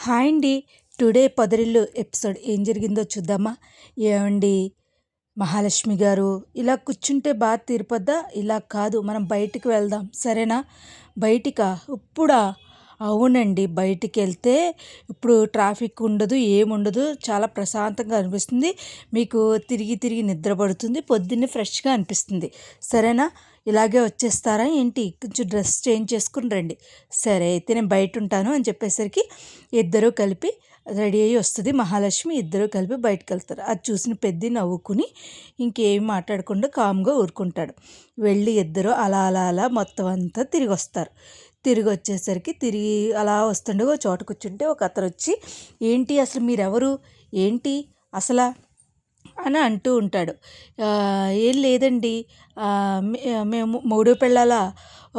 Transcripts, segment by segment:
Hi అండి. Today పొదరిల్లు episode ఏం జరిగిందో చూద్దామా? ఏమండి, మహాలక్ష్మి గారు ఇలా కూర్చుంటే బాధ తీరిపోద్దా? ఇలా కాదు, మనం బయటికి వెళ్దాం, సరేనా? బయటికా? ఇప్పుడా? అవునండి, బయటికి వెళ్తే ఇప్పుడు ట్రాఫిక్ ఉండదు, ఏముండదు, చాలా ప్రశాంతంగా అనిపిస్తుంది. మీకు తిరిగి తిరిగి నిద్ర పడుతుంది, పొద్దున్నే ఫ్రెష్గా అనిపిస్తుంది, సరేనా? ఇలాగే వచ్చేస్తారా ఏంటి? కొంచెం డ్రెస్ చేంజ్ చేసుకుని రండి. సరే అయితే నేను బయట ఉంటాను అని చెప్పేసరికి ఇద్దరూ కలిపి రెడీ అయ్యి వస్తుంది మహాలక్ష్మి. ఇద్దరూ కలిపి బయటకు వెళ్తారు. అది చూసిన పెద్ద నవ్వుకుని ఇంకేం మాట్లాడకుండా కామ్గా ఊరుకుంటాడు. వెళ్ళి ఇద్దరు అలా అలా అలా మొత్తం అంతా తిరిగి వస్తారు. తిరిగి వచ్చేసరికి తిరిగి అలా వస్తుండగా చోట కూర్చుంటే ఒక అతను వచ్చి, ఏంటి అసలు మీరెవరు, ఏంటి అసలు అని అంటూ ఉంటాడు. ఏం లేదండి, మేము మూడో పెళ్ళాలా?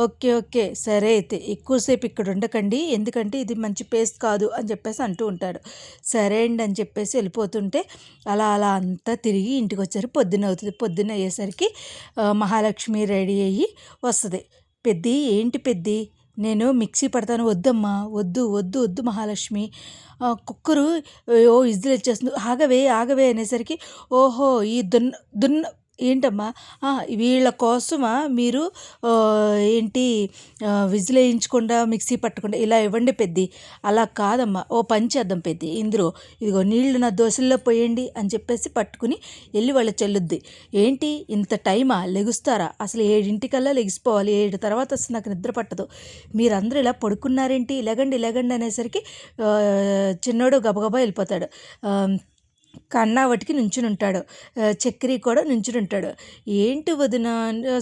ఓకే ఓకే, సరే అయితే ఎక్కువసేపు ఇక్కడ ఉండకండి, ఎందుకంటే ఇది మంచి ప్లేస్ కాదు అని చెప్పేసి అంటూ ఉంటాడు. సరే అండి అని చెప్పేసి వెళ్ళిపోతుంటే అలా అలా అంతా తిరిగి ఇంటికి వచ్చారు. పొద్దున్న అవుతుంది. పొద్దున్న అయ్యేసరికి మహాలక్ష్మి రెడీ అయ్యి వస్తుంది. పెద్ది, ఏంటి పెద్ది, నేను మిక్సీ పడతాను. వద్దమ్మా, వద్దు వద్దు వద్దు మహాలక్ష్మి, కుక్కరు ఓ విజిల్ వచ్చేస్తుంది, ఆగవే ఆగవే అనేసరికి, ఓహో ఈ దున్న దున్న ఏంటమ్మా, వీళ్ళ కోసమా మీరు ఏంటి విజిల్ వేయించకుండా మిక్సీ పట్టకుండా ఇలా ఇవ్వండి పెద్ది. అలా కాదమ్మా, ఓ పని చేద్దాం పెద్ది, ఇందులో ఇదిగో నీళ్లు నా దోశల్లో పోయండి అని చెప్పేసి పట్టుకుని వెళ్ళి వాళ్ళ చెల్లుద్ది. ఏంటి ఇంత టైమా, లెగుస్తారా? అసలు 7 లెగిసిపోవాలి, 7 తర్వాత అసలు నాకు నిద్ర పట్టదు, మీరందరూ ఇలా పడుకున్నారేంటి, లెగండి లెగండి అనేసరికి చిన్నోడు గబగబా వెళ్ళిపోతాడు. కన్నా వాటికి నుంచుని ఉంటాడు. చక్రి కూడా నుంచుని ఉంటాడు. ఏంటి వదిన,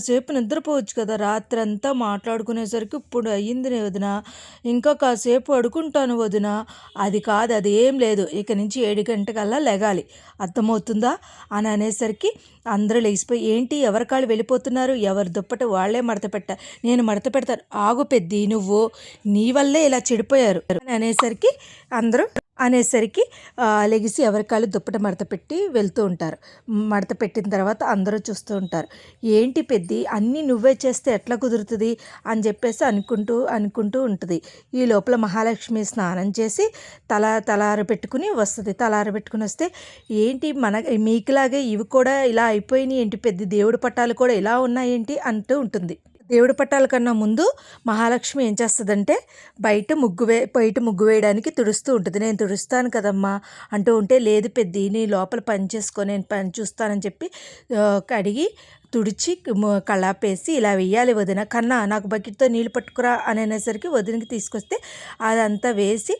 సేపు నిద్రపోవచ్చు కదా, రాత్రంతా మాట్లాడుకునేసరికి ఇప్పుడు అయ్యింది వదిన, ఇంకా కాసేపు అడుకుంటాను వదిన. అది కాదు, అది ఏం లేదు, ఇక నుంచి 7 లెగాలి, అర్థమవుతుందా అని అనేసరికి అందరూ లేచిపోయి, ఏంటి ఎవరి కాళ్ళు వెళ్ళిపోతున్నారు, ఎవరి దుప్పటి వాళ్ళే మడత పెట్ట, నేను మడత పెడతాను, ఆగు పెద్ది, నువ్వు నీ వల్లే ఇలా చెడిపోయారు అని అనేసరికి లెగిసి ఎవరికాళ్ళు దుప్పట మడత పెట్టి వెళ్తూ ఉంటారు. మడత పెట్టిన తర్వాత అందరూ చూస్తూ ఉంటారు. ఏంటి పెద్ది, అన్నీ నువ్వే చేస్తే ఎట్లా కుదురుతుంది అని చెప్పేసి అనుకుంటూ ఉంటుంది. ఈ లోపల మహాలక్ష్మి స్నానం చేసి తలారు పెట్టుకుని వస్తుంది. తలారు పెట్టుకుని వస్తే, ఏంటి మీకులాగే ఇవి కూడా ఇలా అయిపోయినాయి ఏంటి పెద్ద, దేవుడి పట్టాలు కూడా ఇలా ఉన్నాయేంటి అంటూ ఉంటుంది. దేవుడి పట్టాల కన్నా ముందు మహాలక్ష్మి ఏం చేస్తుందంటే బయట ముగ్గు వేయడానికి తుడుస్తూ ఉంటుంది. నేను తుడుస్తాను కదమ్మా అంటూ ఉంటే, లేదు పెద్ది, నీ లోపల పని చేసుకో, నేను పని చూస్తానని చెప్పి కడిగి తుడిచి కళ్ళాపేసి, ఇలా వెయ్యాలి వదిన, కన్నా నాకు బకెట్తో నీళ్ళు పట్టుకురా అని అనేసరికి వదినకి తీసుకొస్తే అదంతా వేసి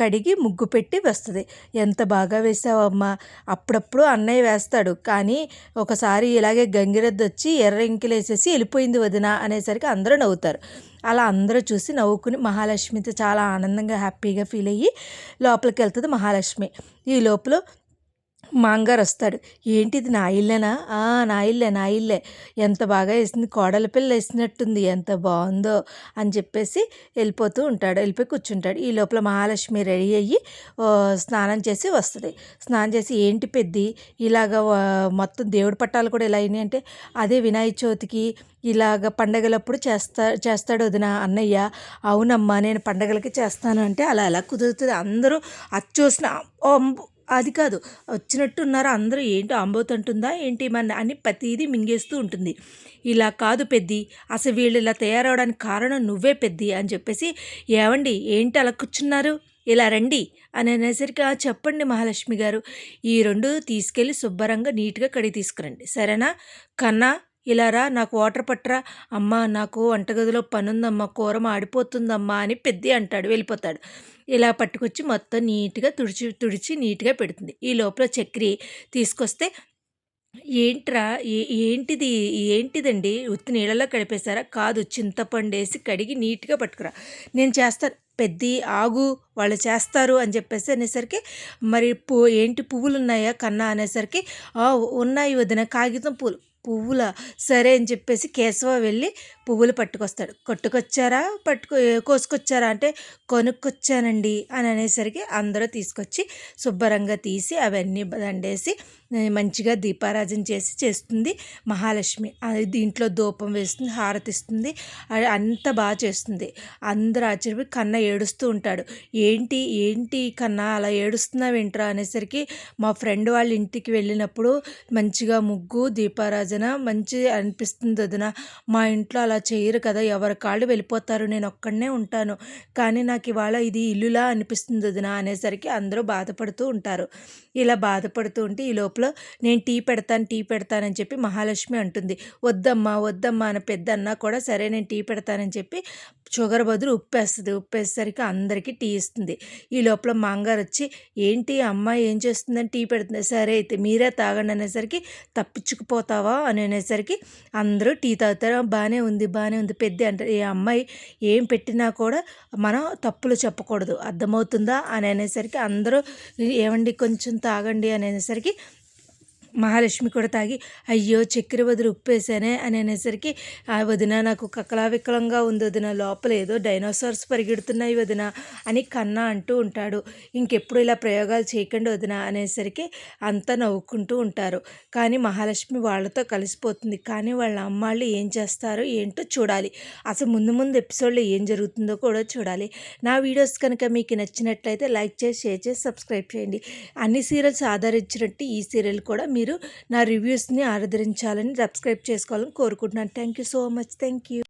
కడిగి ముగ్గు పెట్టి వస్తుంది. ఎంత బాగా వేసావమ్మా, అప్పుడప్పుడు అన్నయ్య వేస్తాడు, కానీ ఒకసారి ఇలాగే గంగిరెద్దు వచ్చి ఎర్ర ఇంకిలు వేసేసి వెళ్ళిపోయింది వదిన అనేసరికి అందరూ నవ్వుతారు. అలా అందరూ చూసి నవ్వుకుని మహాలక్ష్మితో చాలా ఆనందంగా హ్యాపీగా ఫీల్ అయ్యి లోపలికి వెళ్తుంది మహాలక్ష్మి. ఈ లోపల మాంగారు వస్తాడు. ఏంటిది, నా ఇల్లేనా? నా ఇల్లే, ఎంత బాగా వేసింది, కోడల పిల్ల వేసినట్టుంది, ఎంత బాగుందో అని చెప్పేసి వెళ్ళిపోయి కూర్చుంటాడు. ఈ లోపల మహాలక్ష్మి రెడీ అయ్యి స్నానం చేసి వస్తుంది. స్నానం చేసి, ఏంటి పెద్ది ఇలాగ మొత్తం దేవుడి పట్టాలు కూడా ఇలా అయినాయి అంటే, అదే వినాయక చవితికి ఇలాగ పండగలప్పుడు చేస్తాడు వదిన అన్నయ్య. అవునమ్మా, నేను పండగలకి చేస్తాను అంటే, అలా ఎలా కుదురుతుంది, అందరూ అది చూసిన అది కాదు వచ్చినట్టున్నారు అందరూ, ఏంటో అంబోతుంటుందా ఏంటి మన అని ప్రతిదీ మింగేస్తూ ఉంటుంది. ఇలా కాదు పెద్ది, అసలు వీళ్ళు ఇలా తయారవడానికి కారణం నువ్వే పెద్ది అని చెప్పేసి, ఏవండి ఏంటి అలా కూర్చున్నారు, ఇలా రండి అని అనేసరికి, చెప్పండి మహాలక్ష్మి గారు, ఈ 2 తీసుకెళ్ళి శుభ్రంగా నీట్గా కడిగి తీసుకురండి, సరేనా? కన్నా ఇలా రా, నాకు వాటర్ పట్టరా, అమ్మ నాకు వంటగదిలో పనుందమ్మా, కూర మాడిపోతుందమ్మా అని పెద్ది అంటాడు, వెళ్ళిపోతాడు. ఇలా పట్టుకొచ్చి మొత్తం నీట్గా తుడిచి నీట్గా పెడుతుంది. ఈ లోపల చక్రి తీసుకొస్తే, ఏంట్రా ఏంటిదండి, ఉత్తి నీళ్ళలో కడిపేశారా? కాదు, చింతపండు వేసి కడిగి నీట్గా పట్టుకురా, నేను చేస్తాను. పెద్ది ఆగు, వాళ్ళు చేస్తారు అని చెప్పేసి అనేసరికి, మరి ఏంటి పువ్వులు ఉన్నాయా కన్నా అనేసరికి, ఉన్నాయి వదిన, కాగితం పువ్వులా, సరే అని చెప్పేసి కేశవ వెళ్ళి పువ్వులు పట్టుకొస్తాడు. కొట్టుకొచ్చారా కోసుకొచ్చారా అంటే కొనుక్కొచ్చానండి అని అనేసరికి అందరూ తీసుకొచ్చి శుభ్రంగా తీసి అవన్నీ దండేసి మంచిగా దీపారాజన చేస్తుంది మహాలక్ష్మి. దీంట్లో ధూపం వేస్తుంది, హారతి ఇస్తుంది, అంత బాగా చేస్తుంది. అందరూ ఆశ్చర్యపోయి కన్న ఏడుస్తూ ఉంటాడు. ఏంటి ఏంటి కన్నా అలా ఏడుస్తున్నావేంట్రా అనేసరికి మా ఫ్రెండ్ వాళ్ళ ఇంటికి వెళ్ళినప్పుడు మంచిగా ముగ్గు దీపారాజన మంచి అనిపిస్తుంది వదిన. మా ఇంట్లో అలా చేయరు కదా, ఎవరి కాళ్ళు వెళ్ళిపోతారు, నేను ఒక్కడనే ఉంటాను, కానీ నాకు ఇవాళ ఇది ఇల్లులా అనిపిస్తుంది వదిన అనేసరికి అందరూ బాధపడుతూ ఉంటారు. ఇలా బాధపడుతూ ఉంటే ఈ లోపల నేను టీ పెడతానని చెప్పి మహాలక్ష్మి అంటుంది. వద్దమ్మా వద్దమ్మా అని పెద్ద అన్న కూడా సరే నేను టీ పెడతానని చెప్పి షుగర్ బదులు ఉప్పేస్తుంది. ఉప్పేసరికి అందరికీ టీ ఇస్తుంది. ఈ లోపల మాంగారు వచ్చి ఏంటి అమ్మాయి ఏం చేస్తుందని టీ పెడుతుంది, సరే అయితే మీరే తాగండి అనేసరికి తప్పించుకుపోతావా అని అనేసరికి అందరూ టీ తాగుతారు. బాగానే ఉంది పెద్ద అంటారు. ఈ అమ్మాయి ఏం పెట్టినా కూడా మనం తప్పులు చెప్పకూడదు, అర్థమవుతుందా అని అనేసరికి అందరూ ఏమండి కొంచెం తాగండి అని అనేసరికి మహాలక్ష్మి కూడా తాగి అయ్యో చక్కెర బదులు ఉప్పేసానే అని అనేసరికి వదిన నాకు కక్కలా విక్కలంగా ఉంది వదిన, లోపల ఏదో డైనోసార్స్ పరిగెడుతున్నాయి వదిన అని కన్నా అంటూ ఉంటాడు. ఇంకెప్పుడు ఇలా ప్రయోగాలు చేయకండి వదిన అనేసరికి అంతా నవ్వుకుంటూ ఉంటారు. కానీ మహాలక్ష్మి వాళ్ళతో కలిసిపోతుంది. కానీ వాళ్ళ అమ్మాళ్ళు ఏం చేస్తారో ఏంటో చూడాలి. అసలు ముందు ఎపిసోడ్లో ఏం జరుగుతుందో కూడా చూడాలి. నా వీడియోస్ కనుక మీకు నచ్చినట్లయితే లైక్ చేసి షేర్ చేసి సబ్స్క్రైబ్ చేయండి. అన్ని సీరియల్స్ ఆదరించినట్టు ఈ సీరియల్ కూడా మీరు నా రివ్యూస్ని ఆదరించాలని సబ్స్క్రైబ్ చేసుకోవాలని కోరుకుంటున్నాను. Thank you so much. Thank you.